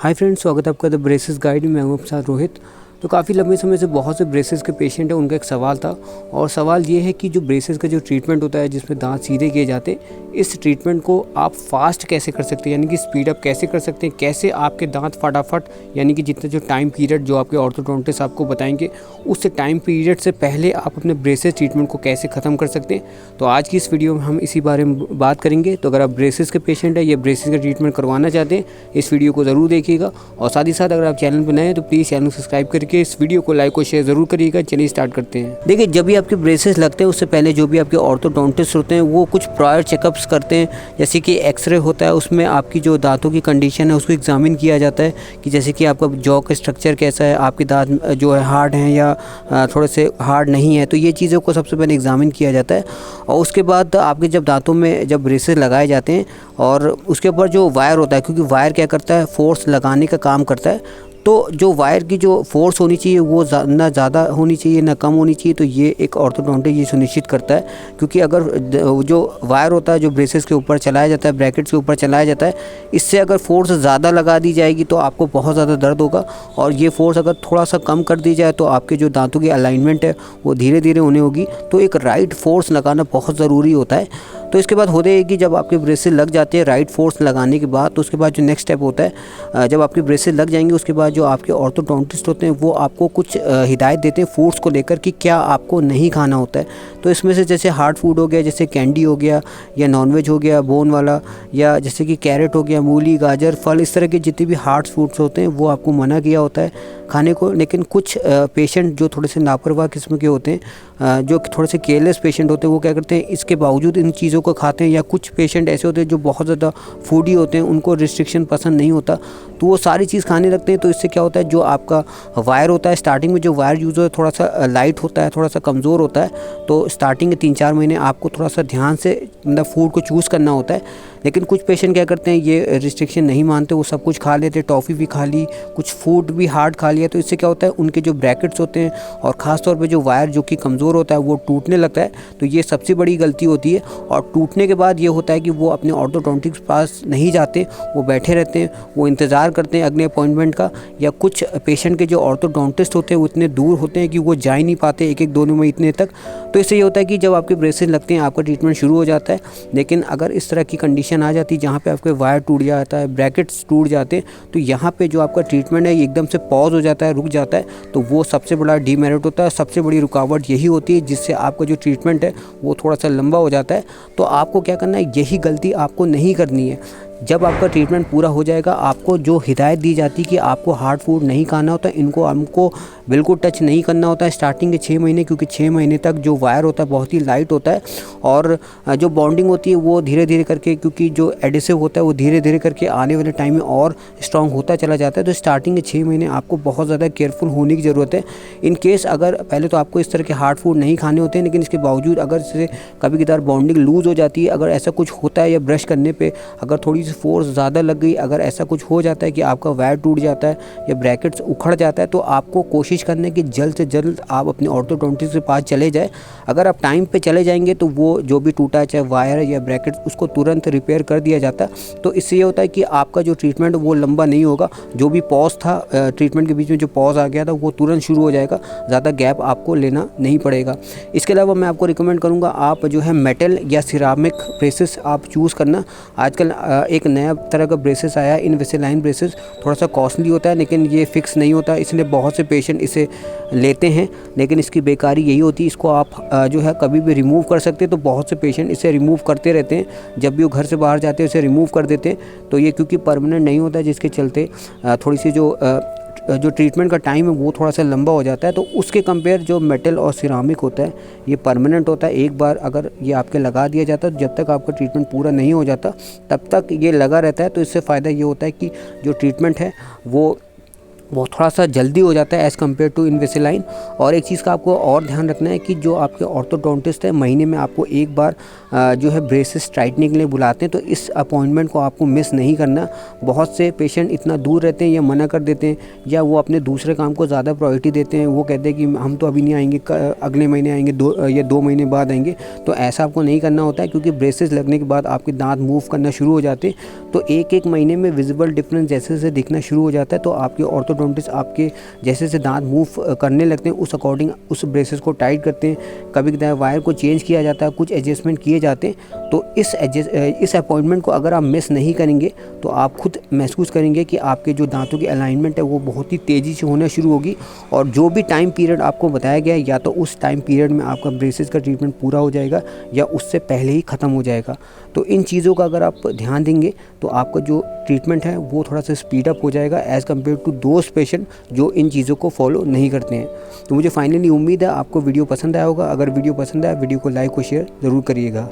Hi friends, स्वागत है आपका द ब्रेसेस गाइड में। हूं आपके साथ रोहित। तो काफ़ी लंबे समय से बहुत से ब्रेसेस के पेशेंट हैं, उनका एक सवाल था और सवाल ये है कि जो ब्रेसेस का जो ट्रीटमेंट होता है जिसमें दांत सीधे किए जाते हैं, इस ट्रीटमेंट को आप फास्ट कैसे कर सकते हैं, यानी कि स्पीड अप कैसे कर सकते हैं, कैसे आपके दांत फटाफट यानी कि जितना जो टाइम पीरियड जो आपके ऑर्थोडोंटिस्ट आपको बताएंगे उससे टाइम पीरियड से पहले आप अपने ब्रेसेस ट्रीटमेंट को कैसे ख़त्म कर सकते हैं। तो आज की इस वीडियो में हम इसी बारे में बात करेंगे। तो अगर आप ब्रेसेस के पेशेंट हैं या ब्रेसेस का ट्रीटमेंट करवाना चाहते हैं, इस वीडियो को ज़रूर देखिएगा और साथ ही साथ अगर आप चैनल पर नए हैं तो प्लीज़ चैनल को सब्सक्राइब करके इस वीडियो को लाइक और शेयर ज़रूर करिएगा। चलिए स्टार्ट करते हैं। देखिए, जब भी आपके ब्रेसेस लगते हैं उससे पहले जो भी आपके ऑर्थोडोंटिस्ट होते हैं वो कुछ प्रायर चेकअप्स करते हैं, जैसे कि एक्सरे होता है, उसमें आपकी जो दांतों की कंडीशन है उसको एग्जामिन किया जाता है कि जैसे कि आपका जॉ का स्ट्रक्चर कैसा है, आपके दांत जो है हार्ड हैं या थोड़े से हार्ड नहीं है। तो ये चीज़ों को सबसे पहले एग्जामिन किया जाता है और उसके बाद आपके जब दांतों में जब ब्रेसेस लगाए जाते हैं और उसके ऊपर जो वायर होता है, क्योंकि वायर क्या करता है, फोर्स लगाने का काम करता है। तो जो वायर की जो फोर्स होनी चाहिए वो ना ज़्यादा होनी चाहिए ना कम होनी चाहिए। तो ये एक ऑर्थोडोंटिस्ट ये सुनिश्चित करता है, क्योंकि अगर जो वायर होता है जो ब्रेसेस के ऊपर चलाया जाता है, ब्रैकेट्स के ऊपर चलाया जाता है, इससे अगर फोर्स ज़्यादा लगा दी जाएगी तो आपको बहुत ज़्यादा दर्द होगा और ये फोर्स अगर थोड़ा सा कम कर दी जाए तो आपके जो दांतों की अलाइनमेंट है वो धीरे धीरे होने होगी। तो एक राइट फोर्स लगाना बहुत ज़रूरी होता है। तो इसके बाद होते हैं कि जब आपके ब्रेसेस लग जाते हैं राइट फोर्स लगाने के बाद, तो उसके बाद जो नेक्स्ट स्टेप होता है, जब आपके ब्रेसेस लग जाएंगे उसके बाद जो आपके ऑर्थोडोंटिस्ट होते हैं वो आपको कुछ हिदायत देते हैं फूड्स को लेकर कि क्या आपको नहीं खाना होता है। तो इसमें से जैसे हार्ड फूड हो गया, जैसे कैंडी हो गया या नॉनवेज हो गया बोन वाला, या जैसे कि कैरेट हो गया, मूली, गाजर, फल, इस तरह के जितने भी हार्ड फूड्स होते हैं वो आपको मना किया होता है खाने को। लेकिन कुछ पेशेंट जो थोड़े से लापरवाह किस्म के होते हैं, जो थोड़े से केयरलेस पेशेंट होते हैं, वो क्या करते हैं इसके बावजूद इन चीज़ों को खाते हैं। या कुछ पेशेंट ऐसे होते हैं जो बहुत ज़्यादा फूडी होते हैं, उनको रिस्ट्रिक्शन पसंद नहीं होता तो वो सारी चीज़ खाने लगते हैं। तो इससे क्या होता है, जो आपका वायर होता है, स्टार्टिंग में जो वायर यूज़ होता है थोड़ा सा लाइट होता है, थोड़ा सा कमज़ोर होता है। तो स्टार्टिंग के 3-4 महीने आपको थोड़ा सा ध्यान से मतलब फूड को चूज़ करना होता है। लेकिन कुछ पेशेंट क्या करते हैं, ये रिस्ट्रिक्शन नहीं मानते, वो सब कुछ खा लेते हैं, टॉफ़ी भी खा ली, कुछ फूड भी हार्ड खा लिया। तो इससे क्या होता है, उनके जो ब्रैकेट्स होते हैं और ख़ास तौर पे जो वायर जो कि कमज़ोर होता है वो टूटने लगता है। तो ये सबसे बड़ी गलती होती है। और टूटने के बाद ये होता है कि वो अपने ऑर्थोडोंटिस्ट के पास नहीं जाते, वो बैठे रहते हैं, वो इंतज़ार करते हैं अगले अपॉइंटमेंट का। या कुछ पेशेंट के जो ऑर्थोडोंटिस्ट होते हैं वो इतने दूर होते हैं कि वो जा ही नहीं पाते 1-1 2 महीने तक। तो इससे ये होता है कि जब आपके ब्रेसेस लगते हैं आपका ट्रीटमेंट शुरू हो जाता है। लेकिन अगर इस तरह की कंडीशन आ जाती है जहाँ पे आपके वायर टूट जाता है, ब्रैकेट्स टूट जाते हैं, तो यहाँ पे जो आपका ट्रीटमेंट है एकदम से पॉज हो जाता है, रुक जाता है। तो वो सबसे बड़ा डीमेरिट होता है, सबसे बड़ी रुकावट यही होती है जिससे आपका जो ट्रीटमेंट है वो थोड़ा सा लंबा हो जाता है। तो आपको क्या करना है, यही गलती आपको नहीं करनी है। जब आपका ट्रीटमेंट पूरा हो जाएगा, आपको जो हिदायत दी जाती है कि आपको हार्ड फूड नहीं खाना होता, इनको हमको बिल्कुल टच नहीं करना होता है स्टार्टिंग के 6 महीने, क्योंकि 6 महीने तक जो वायर होता है बहुत ही लाइट होता है और जो बॉन्डिंग होती है वो धीरे धीरे करके, क्योंकि जो एडिसिव होता है वो धीरे धीरे करके आने वाले टाइम में और स्ट्रॉन्ग होता चला जाता है। तो स्टार्टिंग के 6 महीने आपको बहुत ज़्यादा केयरफुल होने की ज़रूरत है। इन केस अगर पहले तो आपको इस तरह के हार्ड फूड नहीं खाने होते हैं, लेकिन इसके बावजूद अगर जैसे कभी कभार बॉन्डिंग लूज़ हो जाती है, अगर ऐसा कुछ होता है या ब्रश करने पर अगर थोड़ी सी फोर्स ज़्यादा लग गई, अगर ऐसा कुछ हो जाता है कि आपका वायर टूट जाता है या ब्रैकेट्स उखड़ जाता है, तो आपको कोशिश करने की जल्द से जल्द आप अपने ऑर्थोडोंटिस्ट के पास चले जाए। अगर आप टाइम पे चले जाएंगे तो वो जो भी टूटा है, चाहे वायर या ब्रैकेट, उसको तुरंत रिपेयर कर दिया जाता है। तो इससे ये होता है कि आपका जो ट्रीटमेंट वो लंबा नहीं होगा, जो भी पॉज था ट्रीटमेंट के बीच में जो पॉज आ गया था वो तुरंत शुरू हो जाएगा, ज़्यादा गैप आपको लेना नहीं पड़ेगा। इसके अलावा मैं आपको रिकमेंड करूँगा आप जो है मेटल या सिरामिक ब्रेसेस आप चूज़ करना। आजकल एक नया तरह का ब्रेसेस आया है, इनविसालाइन ब्रेसेस, थोड़ा सा कॉस्टली होता है लेकिन ये फिक्स नहीं होता, इसलिए बहुत से पेशेंट इसे लेते हैं। लेकिन इसकी बेकारी यही होती है, इसको आप जो है कभी भी रिमूव कर सकते हैं। तो बहुत से पेशेंट इसे रिमूव करते रहते हैं, जब भी वो घर से बाहर जाते हैं इसे रिमूव कर देते हैं। तो ये क्योंकि परमानेंट नहीं होता है, जिसके चलते थोड़ी सी जो ट्रीटमेंट का टाइम है वो थोड़ा सा लंबा हो जाता है। तो उसके कंपेयर जो मेटल और सिरामिक होता है ये परमानेंट होता है। एक बार अगर ये आपके लगा दिया जाता है तो जब तक आपका ट्रीटमेंट पूरा नहीं हो जाता तब तक ये लगा रहता है। तो इससे फ़ायदा ये होता है कि जो ट्रीटमेंट है वो वो थोड़ा सा जल्दी हो जाता है एज़ कम्पेयर टू इनविसालाइन। और एक चीज़ का आपको और ध्यान रखना है कि जो आपके ऑर्थोडोंटिस्ट है महीने में आपको एक बार जो है ब्रेसेस स्ट्राइटनिंग के लिए बुलाते हैं, तो इस अपॉइंटमेंट को आपको मिस नहीं करना। बहुत से पेशेंट इतना दूर रहते हैं या मना कर देते हैं, या वो अपने दूसरे काम को ज़्यादा प्रायोरिटी देते हैं। वो कहते हैं कि हम तो अभी नहीं आएंगे, अगले महीने आएंगे, 2 महीने बाद आएंगे। तो ऐसा आपको नहीं करना होता है, क्योंकि ब्रेसेस लगने के बाद आपके दांत मूव करना शुरू हो जाते हैं। तो एक महीने में विजिबल डिफरेंस जैसे जैसे दिखना शुरू हो जाता है, तो आपके ऑर्थोडोंटिस्ट आपके जैसे जैसे दांत मूव करने लगते हैं उस अकॉर्डिंग उस ब्रेसेस को टाइट करते हैं। कभी कभी वायर को चेंज किया जाता है, कुछ एडजस्टमेंट किए जाते हैं। तो इस अपॉइंटमेंट को अगर आप मिस नहीं करेंगे तो आप खुद महसूस करेंगे कि आपके जो दांतों की अलाइनमेंट है वो बहुत ही तेज़ी से होना शुरू होगी। और जो भी टाइम पीरियड आपको बताया गया है, या तो उस टाइम पीरियड में आपका ब्रेसेस का ट्रीटमेंट पूरा हो जाएगा या उससे पहले ही ख़त्म हो जाएगा। तो इन चीज़ों का अगर आप ध्यान देंगे तो आपका जो ट्रीटमेंट है वो थोड़ा सा स्पीड अप हो जाएगा as compare to those patient जो इन चीज़ों को फॉलो नहीं करते हैं। तो मुझे फाइनली उम्मीद है आपको वीडियो पसंद आया होगा। अगर वीडियो पसंद आया, वीडियो को लाइक और शेयर ज़रूर करिएगा।